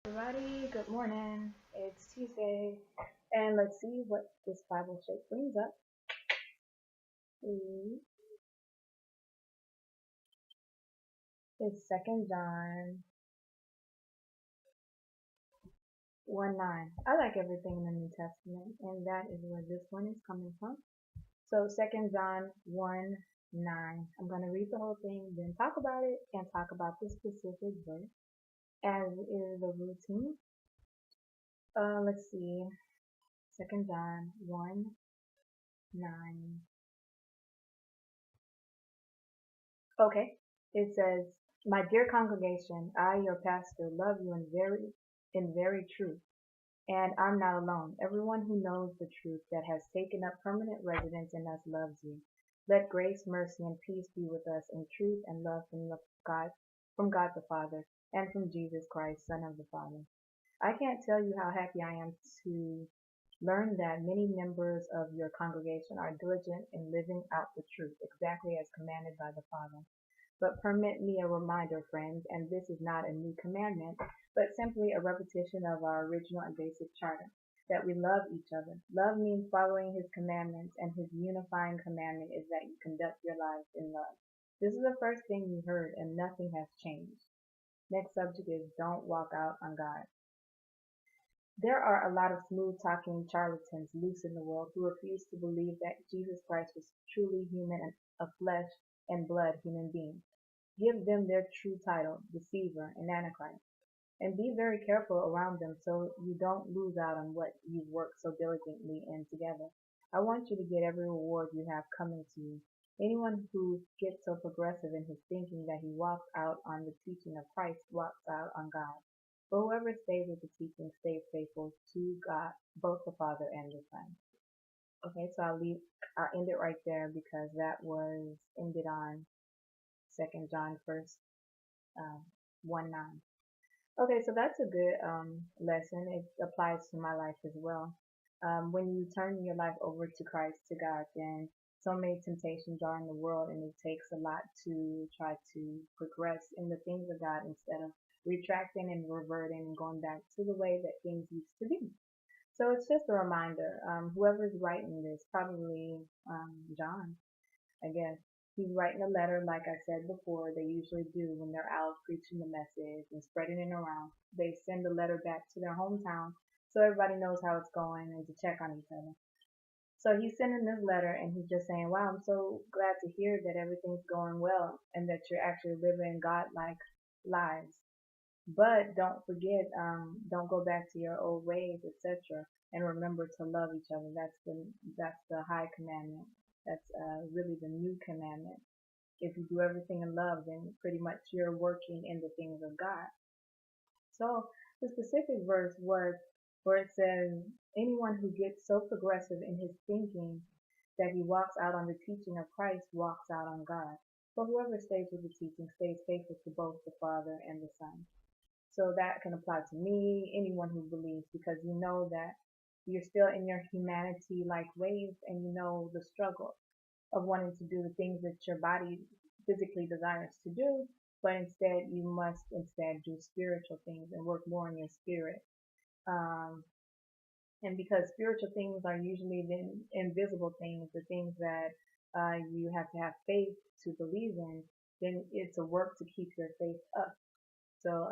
Everybody, good morning. It's Tuesday, and let's see what this Bible shape brings up. It's Second John 1:9. I like everything in the New Testament, and that is where this one is coming from. So Second John 1:9. I'm going to read the whole thing, then talk about it, and talk about the specific verse, as is the routine. Let's see. Second John 1:9. Okay. It says, "My dear congregation, I, your pastor, love you in very truth, and I'm not alone. Everyone who knows the truth that has taken up permanent residence in us loves you. Let grace, mercy, and peace be with us in truth and love from God the Father, and from Jesus Christ, Son of the Father." I can't tell you how happy I am to learn that many members of your congregation are diligent in living out the truth, exactly as commanded by the Father. But permit me a reminder, friends, and this is not a new commandment, but simply a repetition of our original and basic charter, that we love each other. Love means following his commandments, and his unifying commandment is that you conduct your lives in love. This is the first thing you heard, and nothing has changed. Next subject is don't walk out on God. There are a lot of smooth-talking charlatans loose in the world who refuse to believe that Jesus Christ was truly human and a flesh and blood human being. Give them their true title, deceiver and antichrist, and be very careful around them so you don't lose out on what you've worked so diligently in together. I want you to get every reward you have coming to you. Anyone who gets so progressive in his thinking that he walks out on the teaching of Christ walks out on God. But whoever stays with the teaching stays faithful to God, both the Father and the Son. Okay, so I'll end it right there because that was ended on Second John first 1:9. Okay, so that's a good lesson. It applies to my life as well. When you turn your life over to Christ, to God, then so many temptations are in the world, and it takes a lot to try to progress in the things of God instead of retracting and reverting and going back to the way that things used to be. So it's just a reminder. Whoever's writing this, probably John, I guess. He's writing a letter, like I said before, they usually do when they're out preaching the message and spreading it around. They send a letter back to their hometown so everybody knows how it's going and to check on each other. So he's sending this letter and he's just saying, "Wow, I'm so glad to hear that everything's going well and that you're actually living God-like lives. But don't forget, don't go back to your old ways, etc. And remember to love each other. That's the high commandment. That's really the new commandment. If you do everything in love, then pretty much you're working in the things of God." So the specific verse was where it says, "Anyone who gets so progressive in his thinking that he walks out on the teaching of Christ walks out on God. But whoever stays with the teaching stays faithful to both the Father and the Son." So that can apply to me, anyone who believes, because you know that you're still in your humanity like ways, and you know the struggle of wanting to do the things that your body physically desires to do, but instead you must instead do spiritual things and work more on your spirit. Um, and because spiritual things are usually the invisible things, the things that you have to have faith to believe in, then it's a work to keep your faith up. So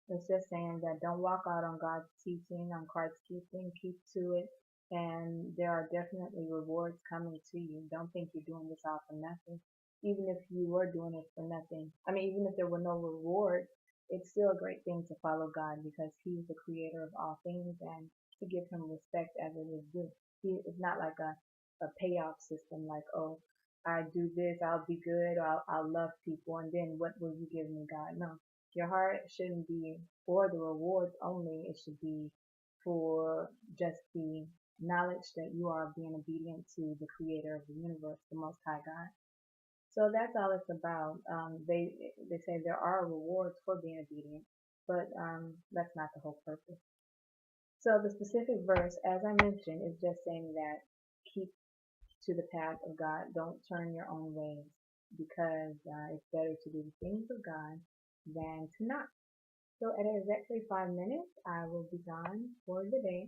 it's just saying that don't walk out on God's teaching, on Christ's teaching, keep to it. And there are definitely rewards coming to you. Don't think you're doing this all for nothing. Even if you were doing it for nothing, I mean, even if there were no reward, it's still a great thing to follow God because He's the creator of all things, and to give Him respect as it is due. It's not like a payoff system like, oh, I do this, I'll be good, I'll love people, and then what will you give me, God? No, your heart shouldn't be for the rewards only. It should be for just the knowledge that you are being obedient to the creator of the universe, the most high God. So that's all it's about. They say there are rewards for being obedient, but that's not the whole purpose. So the specific verse, as I mentioned, is just saying that keep to the path of God. Don't turn your own ways, because it's better to do the things of God than to not. So at exactly 5 minutes, I will be gone for the day.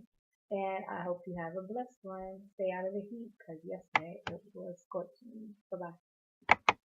And I hope you have a blessed one. Stay out of the heat because yesterday it was scorching.